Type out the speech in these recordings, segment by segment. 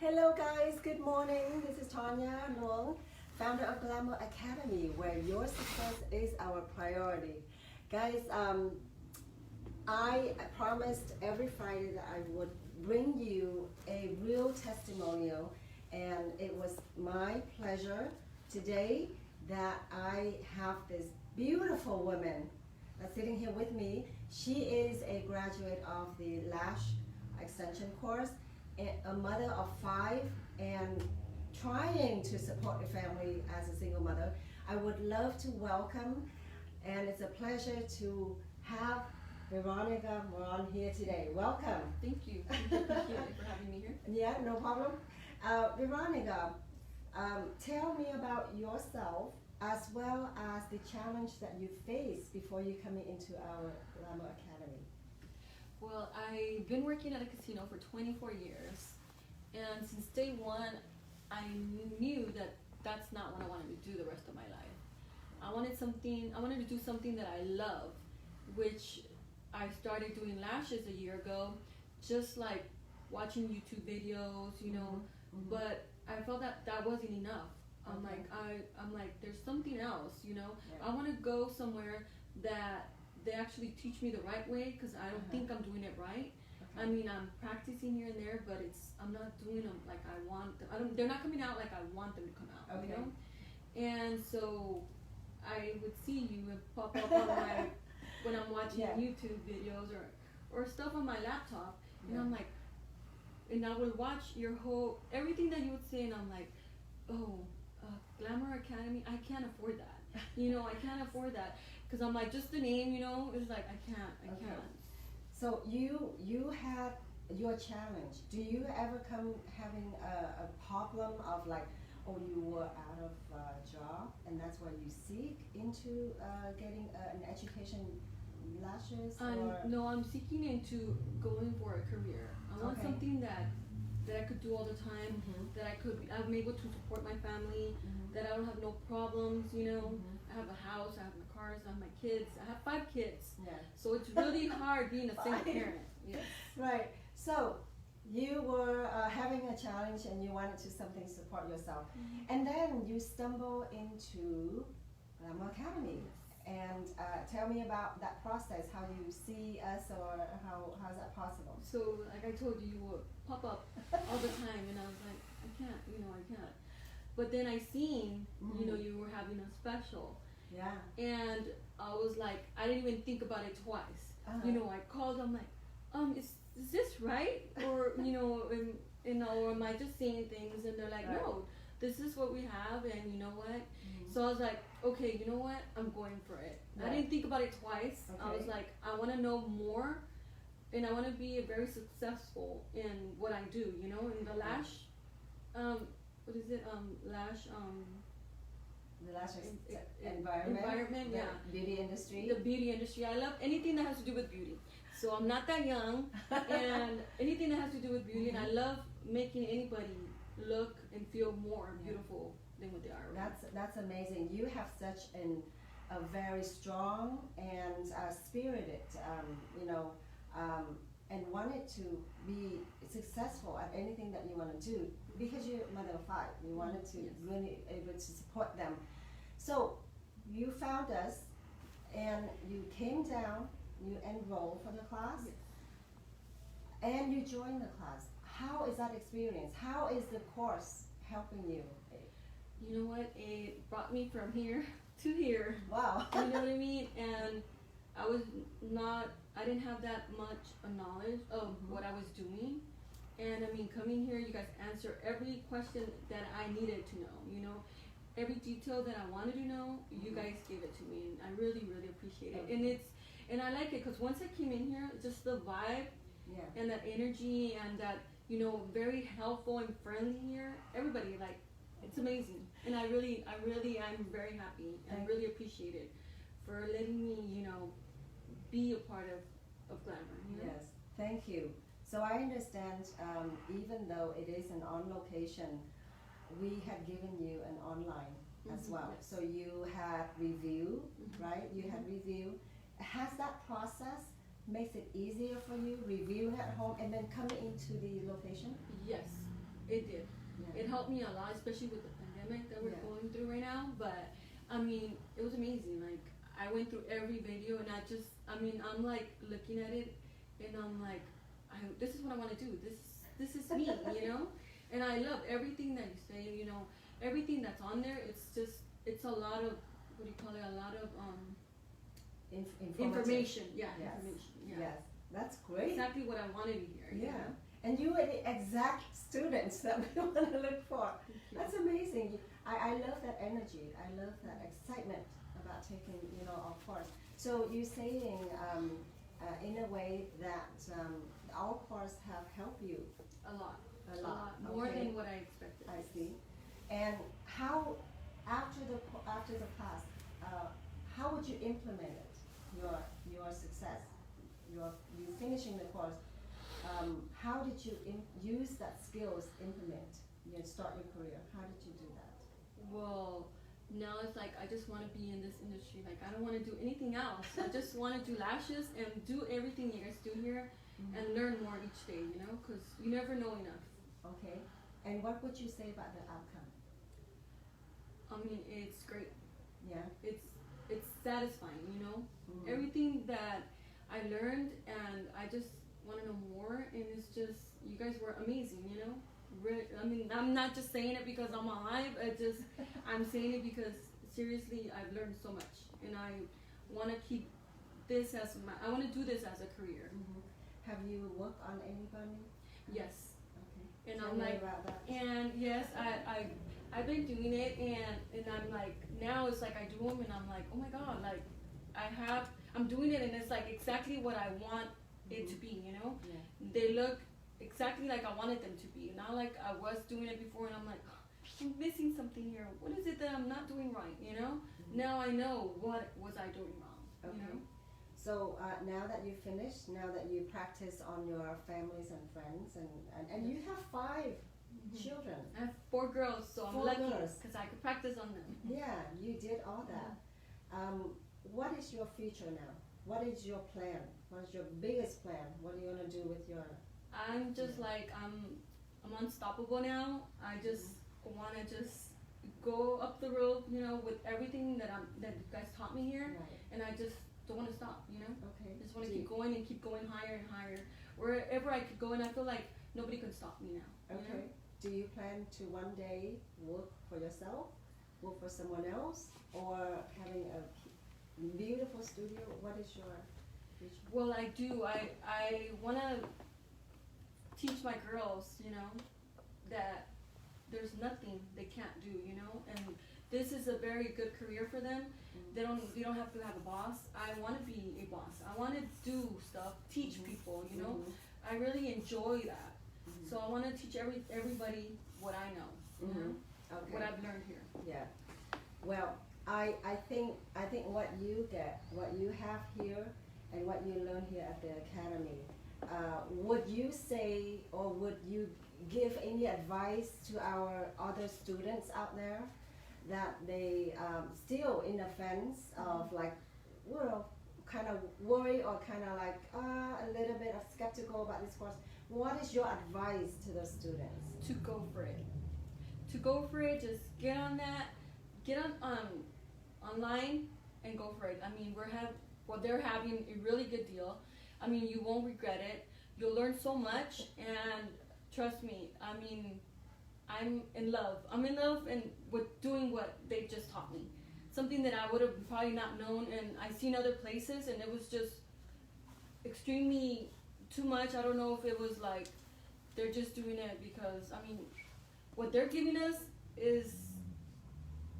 Hello guys, good morning. This is Tanya Nguyen, founder of Glamour Academy, where your success is our priority. Guys, I promised every Friday that I would bring you a real testimonial, and it was my pleasure today that I have this beautiful woman that's sitting here with me. She is a graduate of the Lash extension course, a mother of 5, and trying to support the family as a single mother. I would love to welcome, and it's a pleasure to have Beronica here today. Welcome. Thank you. Thank you for having me here. Yeah, no problem. Beronica, tell me about yourself as well as the challenge that you faced before you coming into our Glamour Academy. Well, I've been working at a casino for 24 years, and since day one, I knew that that's not what I wanted to do the rest of my life. I wanted to do something that I love, which I started doing lashes a year ago, just like watching YouTube videos, but I felt that that wasn't enough. I'm like, there's something else, Yeah. I want to go somewhere that they actually teach me the right way, because I don't think I'm doing it right. Okay. I mean, I'm practicing here and there, but I'm not doing them like I want them. They're not coming out like I want them to come out, Okay. And so I would see you pop up on when I'm watching Yeah. YouTube videos or stuff on my laptop, and Yeah. I'm like, and I would watch everything that you would say, and I'm like, oh, Glamour Academy, I can't afford that. I can't afford that. Because I'm like, just the name, it's like, I can't. Okay. So you had your challenge. Do you ever come having a problem of like, oh, you were out of job, and that's why you seek into getting an education lashes? No, I'm seeking into going for a career. I want Okay. something that I could do all the time, that I'm able to support my family, that I don't have no problems, I have a house, I have my cars, I have my kids, I have 5 kids. Yeah. So it's really hard being a single 5. parent. Yes. Right. So you were having a challenge, and you wanted to something to support yourself, and then you stumble into Glamour Academy. And tell me about that process, how you see us, or how's that possible? So like I told you, you would pop up all the time, and I was like, I can't. But then I seen, you were having a special. Yeah. And I was like, I didn't even think about it twice. I called, I'm like, is this right? Or, or am I just saying things? And they're like, Right. no, this is what we have, and you know what? So I was like, okay, you know what? I'm going for it. Right. I didn't think about it twice. I Okay. was like, I want to know more, and I want to be very successful in what I do, in the lash, what is it, lash, The lash environment, the yeah. beauty industry. The beauty industry. I love anything that has to do with beauty. So I'm not that young, and anything that has to do with beauty, and I love making anybody look and feel more beautiful than what they are. That's amazing. You have such a very strong and spirited, and wanted to be successful at anything that you want to do, because you're a mother of 5. You wanted to really able to support them. So you found us, and you came down, you enrolled for the class, and you joined the class. How is that experience? How is the course helping you? You know what? It brought me from here to here. Wow. You know what I mean? And I didn't have that much knowledge of what I was doing. And I mean, coming here, you guys answer every question that I needed to know, every detail that I wanted to know, you guys gave it to me, and I really, really appreciate it. Okay. And I like it, because once I came in here, just the vibe, Yeah. and that energy, and that, very helpful and friendly here, everybody, like, it's amazing. And I'm very happy, and really appreciate it for letting me, be a part of Glamour. Yes, thank you. So I understand, even though it is an on location, we had given you an online as well. Yes. So you had review, right? You had review. Has that process makes it easier for you, reviewing at home and then coming into the location? Yes. It did. Yeah. It helped me a lot, especially with the pandemic that we're Yeah. going through right now. But I mean, it was amazing. Like I went through every video, and I'm like looking at it, and I'm like, this is what I want to do. This is me, you know. And I love everything that you say. You know, everything that's on there. It's a lot of, what do you call it? A lot of information. Yeah, Yes. information. Yeah. Yes, that's great. Exactly what I wanted to hear. Yeah. You know? And you are the exact students that we want to look for. That's amazing. I love that energy. I love that excitement about taking, our course. So you're saying, in a way that our course have helped you A lot. a lot. More Okay. than what I expected. I see. And how, after the class, how would you implement it? Your success, you finishing the course. How did you use that skills implement? Start your career. How did you do that? Well, now it's like I just want to be in this industry. Like I don't want to do anything else. I just want to do lashes and do everything you guys do here, and learn more each day. You know, because you never know enough. Okay. And what would you say about the outcome? I mean, it's great. Yeah. It's satisfying. You know, Mhm. everything that I learned, and I just want to know more. And it's just you guys were amazing. You know. I mean, I'm not just saying it because I'm alive. I'm saying it because seriously, I've learned so much, and I want to keep this I want to do this as a career. Mhm. Have you worked on anybody? Yes, Okay. and Tell I'm me like, about that. and yes, I've been doing it, and I'm like, now it's like I do them, and I'm like, oh my god, like I'm doing it, and it's like exactly what I want it to be. You know, Yeah. they look exactly like I wanted them to be. Not like I was doing it before, and I'm like, I'm missing something here. What is it that I'm not doing right? You know. Now I know what was I doing wrong. Okay. You know. So now that you finished, now that you practice on your families and friends, and you have 5 children. I have 4 girls, so I'm 4 lucky girls. because I could practice on them. Yeah, you did all that. What is your future now? What is your plan? What is your biggest plan? What are you gonna do with your? I'm just like I'm unstoppable now. I just want to just go up the road, you know, with everything that you guys taught me here, Right. and I just don't want to stop, you know. Okay. Just want to keep going and keep going higher and higher. Wherever I could go, and I feel like nobody can stop me now. You Okay. know? Do you plan to one day work for yourself, work for someone else, or having a beautiful studio? What is your future? Well, I do. I want to teach my girls, you know, that there's nothing they can't do, you know, and this is a very good career for them. They don't have to have a boss. I want to be a boss. I want to do stuff, teach people, you know. I really enjoy that. So I want to teach everybody what I know, you know, Okay. what I've learned here. Yeah. Well, I think what you get, what you have here, and what you learn here at the academy, would you say, or would you give any advice to our other students out there that they still in the fence of like, well, kind of worry or kind of like a little bit of skeptical about this course? What is your advice to those students? To go for it. To go for it. Just get on that. Get on online and go for it. I mean, they're having a really good deal. I mean, you won't regret it. You'll learn so much, and trust me. I mean, I'm in love. I'm in love and with doing what they just taught me. Something that I would have probably not known, and I've seen other places, and it was just extremely too much. I don't know if it was like they're just doing it because, I mean, what they're giving us is,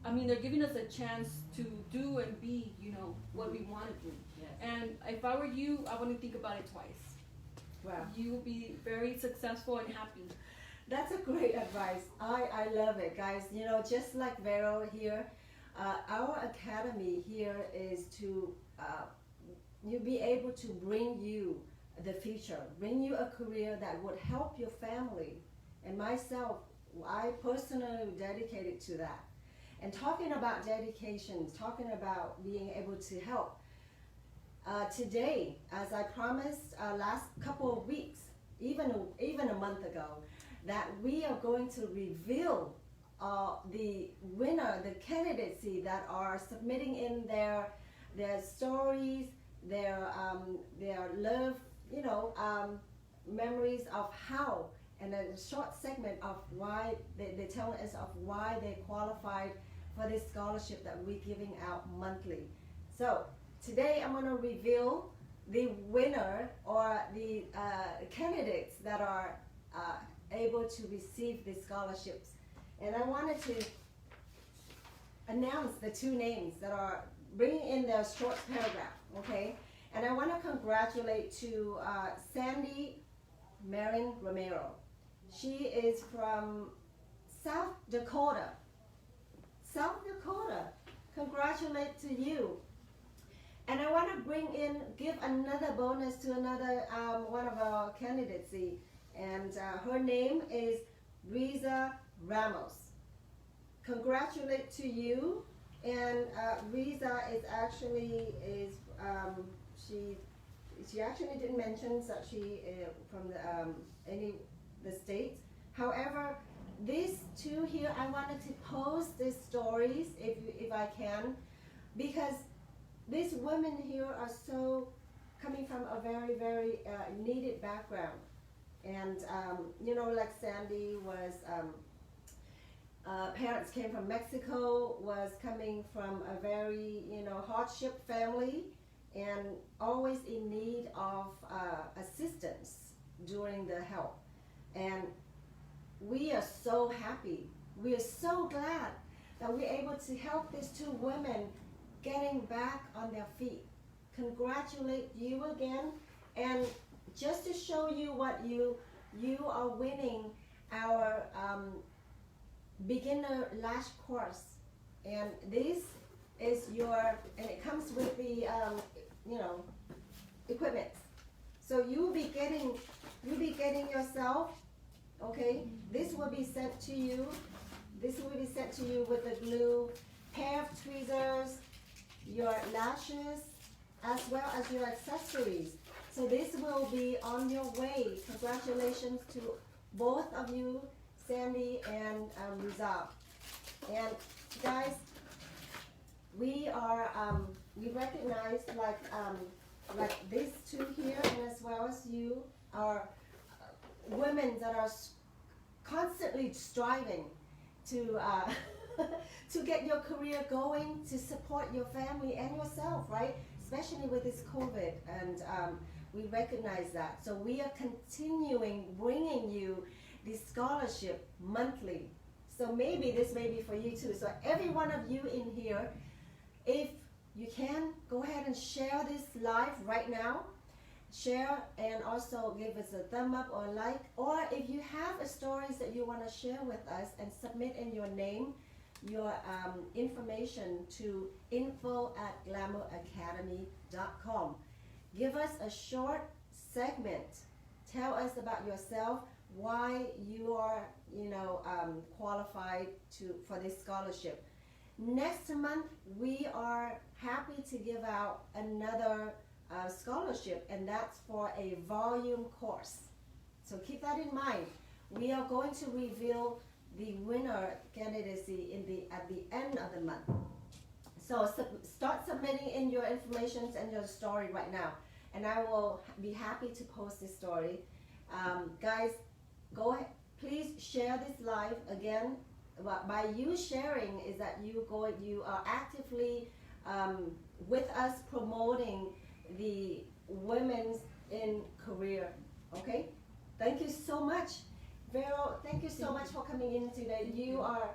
I mean, they're giving us a chance to do and be, you know, what we want to do. Yes. And if I were you, I wouldn't think about it twice. Wow. You will be very successful and happy. That's a great advice. I love it, guys. You know, just like Vero here, our academy here is to you be able to bring you the future, bring you a career that would help your family. And myself, I personally dedicated to that. And talking about dedication, talking about being able to help, today, as I promised last couple of weeks, even a month ago, that we are going to reveal the winner, the candidacy that are submitting in their stories, their love, memories of how, and a short segment of why they tell us of why they qualified for this scholarship that we're giving out monthly. So today I'm going to reveal the winner or the candidates that are able to receive the scholarships. And I wanted to announce the two names that are bringing in their short paragraph, okay? And I want to congratulate to Sandy Marin Romero. She is from South Dakota. South Dakota, congratulate to you. And I want to give another bonus to another one of our candidacy, and her name is Riza Ramos. Congratulate to you, and Riza is actually she actually didn't mention that she from the states. However, these two here, I wanted to post these stories if I can, because these women here are so coming from a very, very needed background. And like Sandy was, parents came from Mexico, was coming from a very, hardship family, and always in need of assistance during the help. And we are so happy, we are so glad that we're able to help these two women getting back on their feet. Congratulate you again, and just to show you what you are winning our beginner lash course, and this is and it comes with the equipment. So you'll be getting yourself, okay? This will be sent to you. This will be sent to you with the glue, pair of tweezers, your lashes, as well as your accessories. So this will be on your way. Congratulations to both of you, Sandy and Riza. And guys, we recognize like these two here, and as well as you are women that are constantly striving to to get your career going, to support your family and yourself, right? Especially with this COVID, and we recognize that. So we are continuing bringing you the scholarship monthly. So maybe this may be for you too. So every one of you in here, if you can, go ahead and share this live right now. Share, and also give us a thumb up or like, or if you have stories that you want to share with us, and submit in your name, your information to info@glamouracademy.com. Give us a short segment. Tell us about yourself, why you are qualified for this scholarship. Next month we are happy to give out another scholarship, and that's for a volume course. So keep that in mind. We are going to reveal the winner candidacy at the end of the month. So start submitting in your information and your story right now, and I will be happy to post this story. Guys, go ahead, please share this live again. By you sharing is that you are actively with us promoting the women's in career. Okay, thank you so much, Vero. Thank you so much for coming in today. You are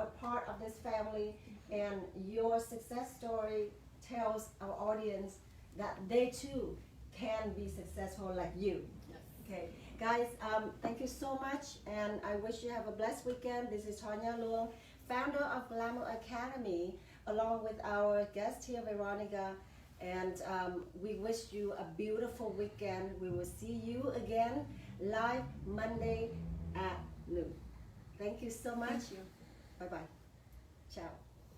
a part of this family, and your success story tells our audience that they too can be successful like you. Yes. Okay, guys, thank you so much, and I wish you have a blessed weekend. This is Tanya Luong, founder of Glamour Academy, along with our guest here, Beronica. And we wish you a beautiful weekend. We will see you again live Monday at noon. Thank you so much. Thank you. Bye-bye. Ciao.